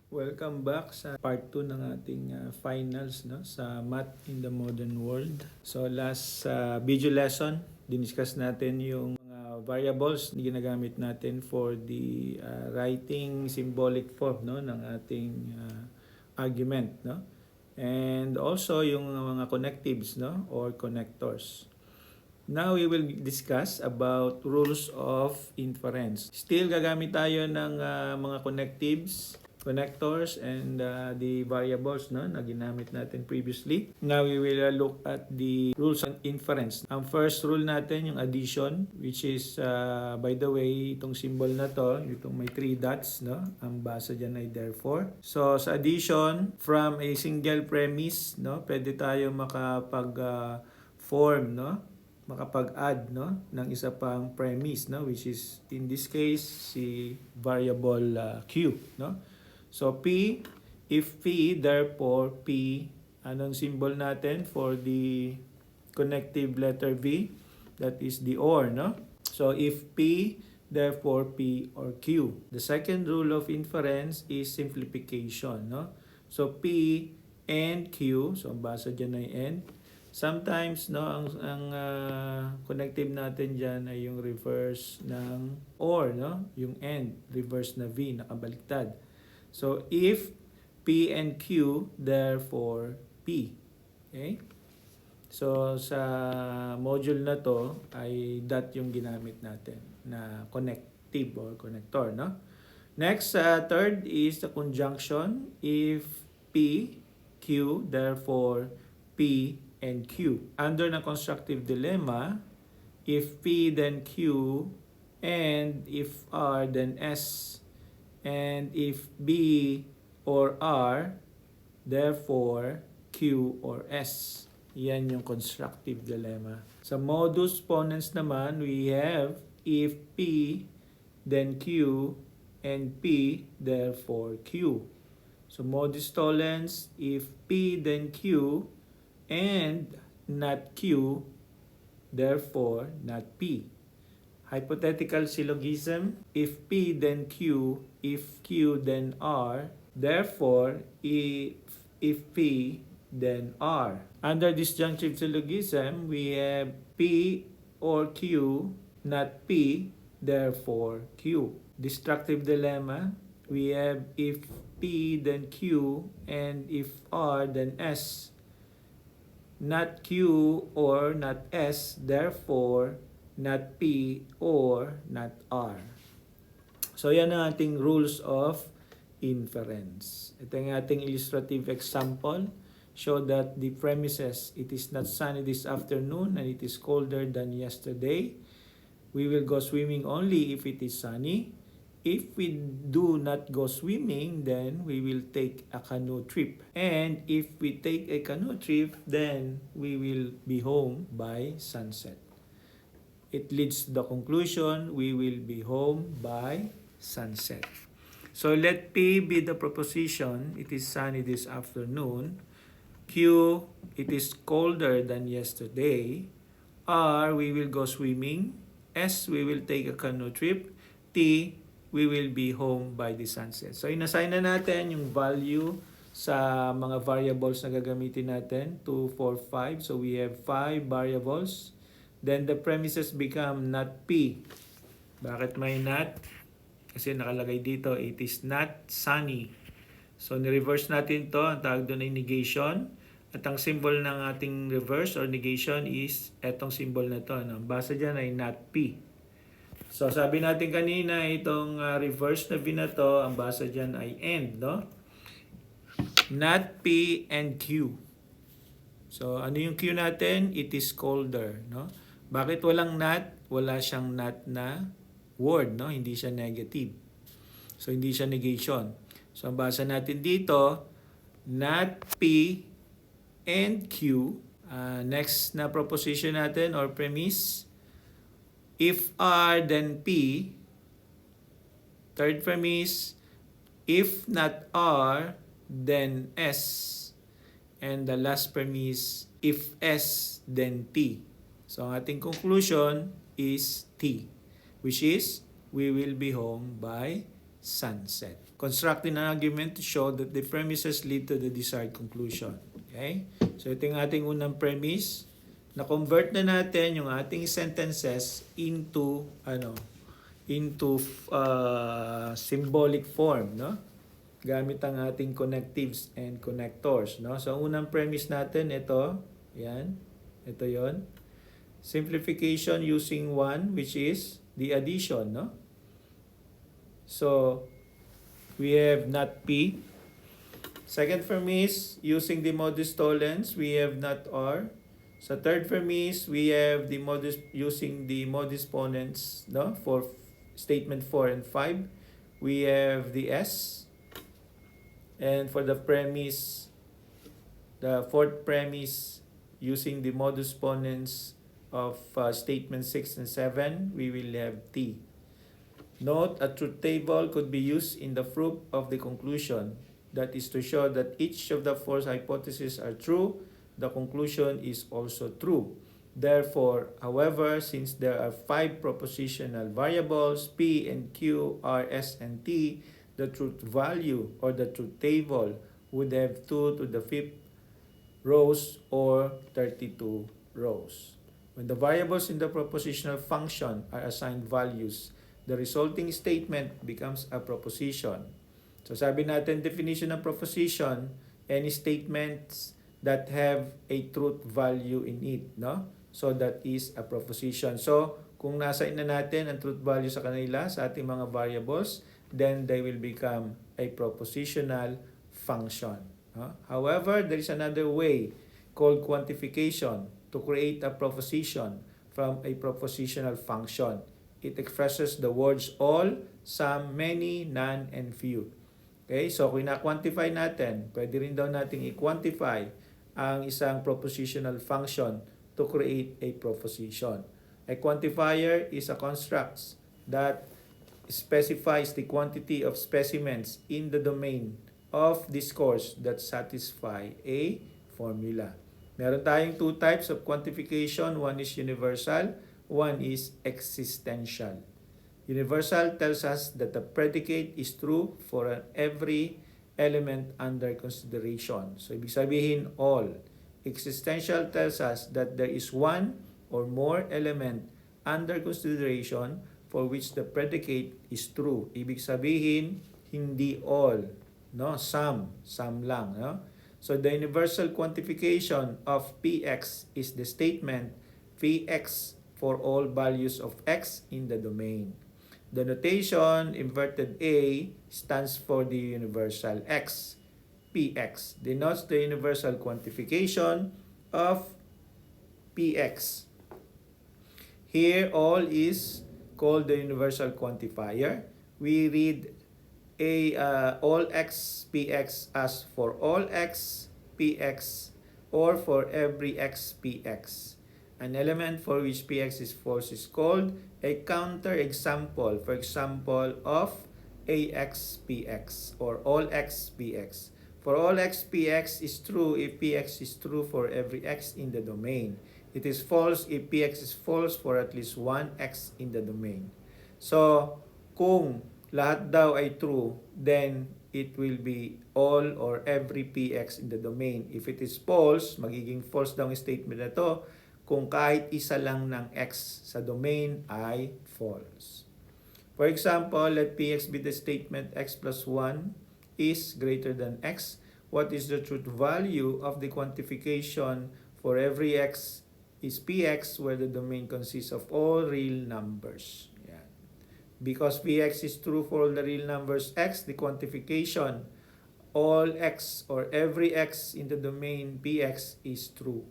Welcome back sa part 2 ng ating finals no sa Math in the Modern World. So last video lesson, diniscuss natin yung mga variables na ginagamit natin for the writing symbolic form no ng ating argument no. And also yung mga connectives no or connectors. Now we will discuss about rules of inference. Still gagamit tayo ng mga connectives, connectors, and the variables no, na ginamit natin previously. Now we will look at the rules of inference. Ang first rule natin yung addition, which is by the way, itong symbol na to, itong may 3 dots, no? Ang basa dyan ay therefore. So sa addition, from a single premise, no, pwede tayo makapag form, no? Makapag-add no ng isa pang premise no which is in this case si variable q no. So p, if p therefore p, anong symbol natin for the connective letter v, that is the or no. So if p therefore p or q. The second rule of inference is simplification no. So p and q, so ang basa diyan ay and. Sometimes no ang connective natin diyan ay yung reverse ng or no, yung and, reverse na v nakabaliktad. So if p and q therefore p. Okay? So sa module na to ay that yung ginamit natin na connective or connector no. Next third is the conjunction. If p q therefore p and q. Under ng constructive dilemma, if p then q, and if r then s, and if b or r, therefore q or s. Yan yung constructive dilemma. Sa modus ponens naman, we have if p then q, and p therefore q. So modus tollens, if p then q, and not q, therefore not p. Hypothetical syllogism, if p then q, if q then r, therefore if p then r. Under disjunctive syllogism, we have p or q, not p, therefore q. Destructive dilemma, we have if p then q, and if r then s, not q or not s, therefore not p or not r. So yan ang ating rules of inference. Ito ang ating illustrative example. Show that the premises, it is not sunny this afternoon and it is colder than yesterday. We will go swimming only if it is sunny. If we do not go swimming, then we will take a canoe trip. And if we take a canoe trip, then we will be home by sunset. It leads to the conclusion, we will be home by sunset. So let P be the proposition, it is sunny this afternoon. Q, it is colder than yesterday. R, we will go swimming. S, we will take a canoe trip. T, we will be home by the sunset. So inassign na natin yung value sa mga variables na gagamitin natin, 2, 4, 5. So we have 5 variables. Then the premises become not P. Bakit may not? Kasi nakalagay dito, it is not sunny. So ni-reverse natin to, ang tawag doon ay negation. At ang symbol ng ating reverse or negation is etong symbol na to. Ang basa dyan ay not P. So sabi natin kanina, itong reverse na V na to, ang basa dyan ay and, no? Not P and Q. So ano yung Q natin? It is colder, no? Bakit walang not? Wala siyang not na word, no? Hindi siya negative. So hindi siya negation. So ang basa natin dito, not P and Q. Next na proposition natin or premise, if R then P. Third premise, if not R then S. And the last premise, if S then T. So ang ating conclusion is T, which is we will be home by sunset. Constructing an argument to show that the premises lead to the desired conclusion. Okay? So ito yung ating unang premise. Na-convert na natin yung ating sentences into symbolic form, no? Gamit ang ating connectives and connectors, no? So unang premise natin ito, yan. Ito 'yon. Simplification using 1, which is the addition, no? So we have not P. Second premise, using the modus tollens, we have not R. Sa third premise, we have the modus using the modus ponens, no? For statement 4 and 5, we have the S. And for the premise, the fourth premise, using the modus ponens of statement 6 and 7, we will have T. Note, a truth table could be used in the proof of the conclusion. That is to show that each of the four hypotheses are true, the conclusion is also true. Therefore, however, since there are 5 propositional variables, P and Q, R, S, and T, the truth value or the truth table would have 2 to the 5th rows or 32 rows. When the variables in the propositional function are assigned values, the resulting statement becomes a proposition. So sabi natin, definition ng proposition, any statements that have a truth value in it, no? So that is a proposition. So kung nasa na natin ang truth value sa kanila, sa ating mga variables, then they will become a propositional function. However, there is another way called quantification to create a proposition from a propositional function. It expresses the words all, some, many, none, and few. Okay, so kung na-quantify natin, pwede rin daw nating i-quantify ang isang propositional function to create a proposition. A quantifier is a construct that specifies the quantity of specimens in the domain of discourse that satisfy a formula. Meron tayong 2 types of quantification. One is universal, one is existential. Universal tells us that the predicate is true for every element under consideration. So, ibig sabihin, all. Existential tells us that there is one or more element under consideration for which the predicate is true. Ibig sabihin, hindi all, no? Some lang, no? So, the universal quantification of Px is the statement Px for all values of x in the domain. The notation inverted A stands for the universal x. Px denotes the universal quantification of Px. Here, all is called the universal quantifier. We read all x Px as for all x Px or for every x Px. An element for which Px is false is called a counterexample, for example, of Ax Px or all x Px. For all x Px is true if Px is true for every x in the domain. It is false if Px is false for at least one x in the domain. So, kung lahat daw ay true, then it will be all or every Px in the domain. If it is false, magiging false daw ang statement na to kung kahit isa lang ng x sa domain ay false. For example, let Px be the statement x plus 1 is greater than x. What is the truth value of the quantification for every x is Px where the domain consists of all real numbers. Yan. Because Px is true for all the real numbers x, the quantification all x or every x in the domain Px is true.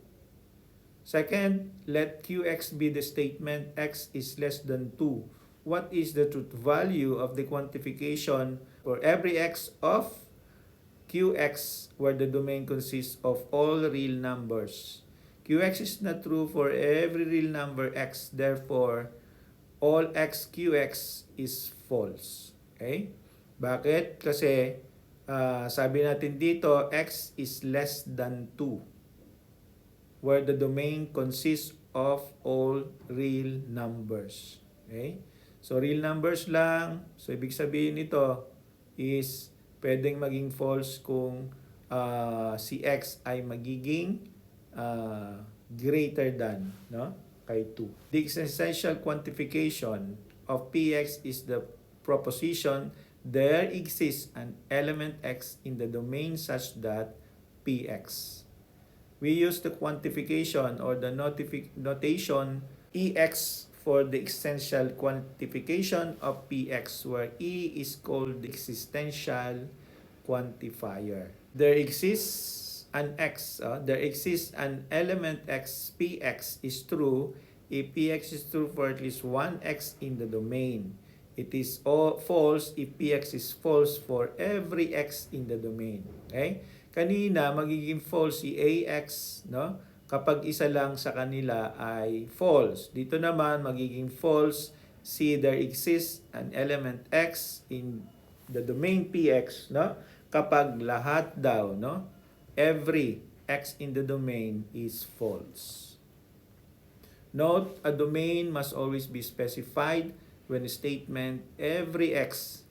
Second, let Qx be the statement x is less than 2. What is the truth value of the quantification for every x of Qx where the domain consists of all real numbers? Qx is not true for every real number x, therefore, all x Qx is false. Okay? Bakit? Kasi sabi natin dito, x is less than 2. Where the domain consists of all real numbers. Okay? So real numbers lang. So ibig sabihin nito is pwedeng maging false kung si x ay magiging greater than, no, kay 2. The existential quantification of px is the proposition there exists an element x in the domain such that px. We use the quantification or the notation ex for the existential quantification of px, where e is called the existential quantifier. There exists an element x, px is true if px is true for at least one x in the domain. It is false if px is false for every x in the domain. Okay? Kanina, magiging false si ax, no? Kapag isa lang sa kanila ay false. Dito naman, magiging false si there exists an element x in the domain px, no? Kapag lahat daw, no? Every x in the domain is false. Note, a domain must always be specified when a statement every x,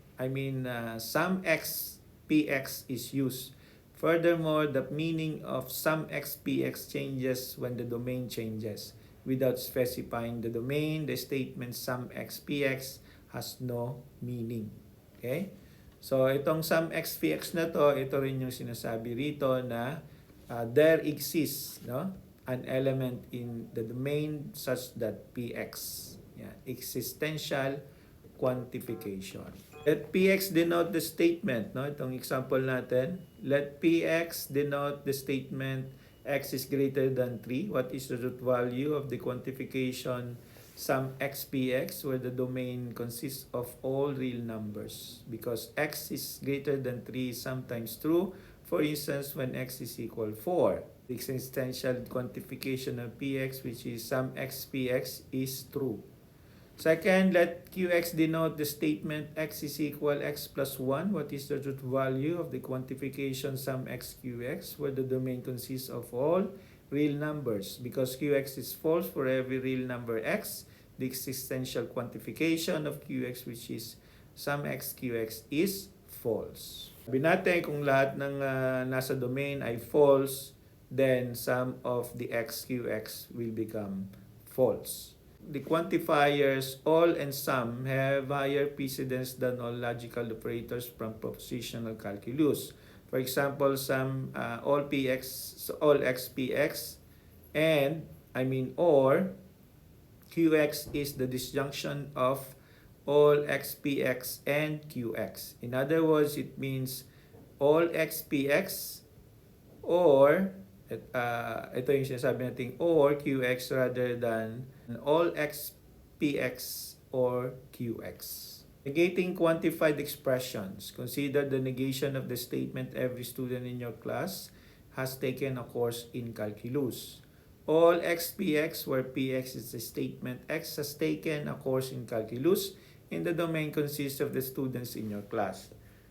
some x px is used. Furthermore, the meaning of some x px changes when the domain changes. Without specifying the domain, the statement some x px has no meaning. Okay? So, itong some x px na to, ito rin yung sinasabi rito na there exists, no, an element in the domain such that px. Yeah, existential quantification. Let px denote the statement, no? Itong example natin. Let px denote the statement x is greater than 3. What is the root value of the quantification some x px, where the domain consists of all real numbers? Because x is greater than 3 is sometimes true. For instance, when x is equal 4. The existential quantification of px, which is some x px, is true. Second, let qx denote the statement x is equal x plus 1. What is the root value of the quantification some x qx, where the domain consists of all real numbers? Because qx is false for every real number x, the existential quantification of qx, which is some x qx, is false. Sabi natin kung lahat ng nasa domain ay false, then some of the x qx will become false. The quantifiers all and some have higher precedence than all logical operators from propositional calculus. For example, all x px and or qx is the disjunction of all x px and qx. In other words, it means all x px or ito yung sinasabi natin or qx rather than all x px or qx. Negating quantified expressions. Consider the negation of the statement every student in your class has taken a course in calculus. All x px, where px is the statement x has taken a course in calculus, and the domain consists of the students in your class.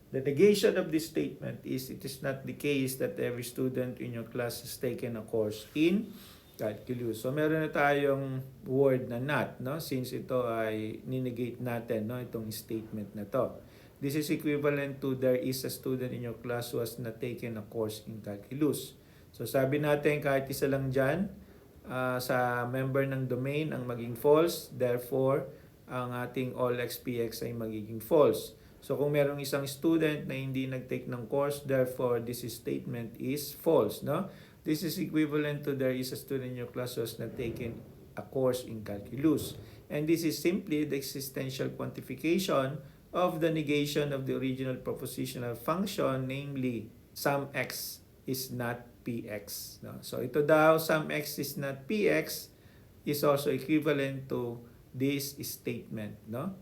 The negation of this statement is it is not the case that every student in your class has taken a course in calculus. So meron na tayong word na not, no? Since ito ay ninegate natin, no, itong statement na to. This is equivalent to there is a student in your class who has not taken a course in calculus. So sabi natin kahit isa lang dyan sa member ng domain ang maging false, therefore ang ating all x px ay magiging false. So kung merong isang student na hindi nag-take ng course, therefore this statement is false, no? This is equivalent to there is a student in your class who has not taken a course in calculus. And this is simply the existential quantification of the negation of the original propositional function, namely some x is not px, no? So ito daw, some x is not px, is also equivalent to this statement, no?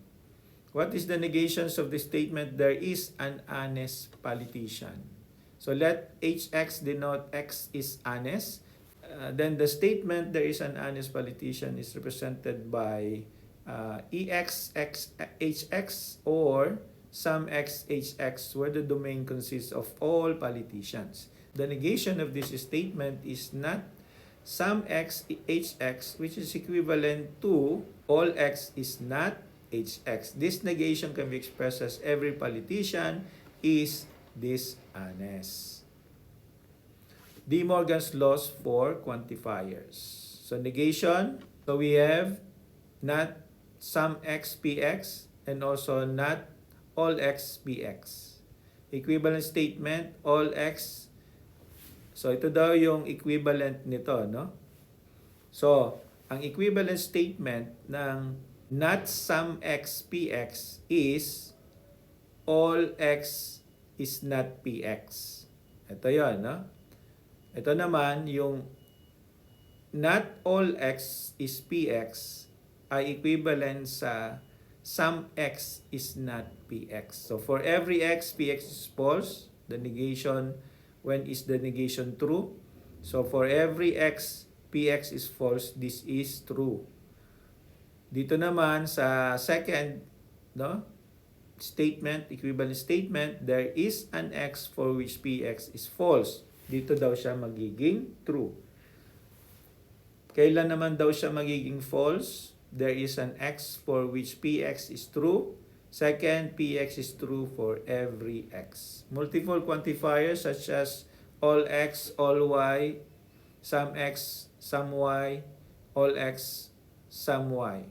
What is the negations of the statement? There is an honest politician. So let hx denote x is honest. Then the statement there is an honest politician is represented by hx or some x hx, where the domain consists of all politicians. The negation of this statement is not some x hx, which is equivalent to all x is not HX. This negation can be expressed as every politician is dishonest. De Morgan's laws for quantifiers. So negation, so we have not some x px and also not all x px. Equivalent statement, all x. So ito daw yung equivalent nito, no? So, ang equivalent statement ng not some x px is all x is not px. Ito yon, no? Ito naman yung not all x is px ay equivalent sa some x is not px. So for every x, px is false. The negation, when is the negation true? So for every x, px is false, this is true. Dito naman sa second, no, statement, equivalent statement, there is an x for which px is false. Dito daw siya magiging true. Kailan naman daw siya magiging false? There is an x for which px is true. Second, px is true for every x. Multiple quantifiers such as all x, all y, some x, some y, all x, some y,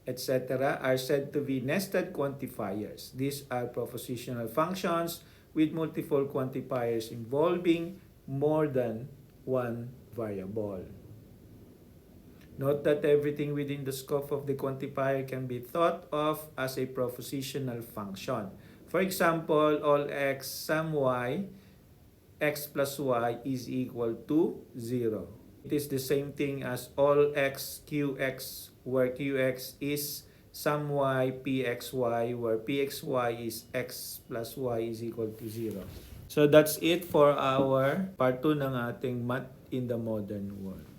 etc. are said to be nested quantifiers. These are propositional functions with multiple quantifiers involving more than one variable. Note that everything within the scope of the quantifier can be thought of as a propositional function. For example, all x, some y, x plus y is equal to 0. It is the same thing as all x, qx, where qx is some y, pxy, where pxy is x plus y is equal to 0. So that's it for our part 2 ng ating Math in the Modern World.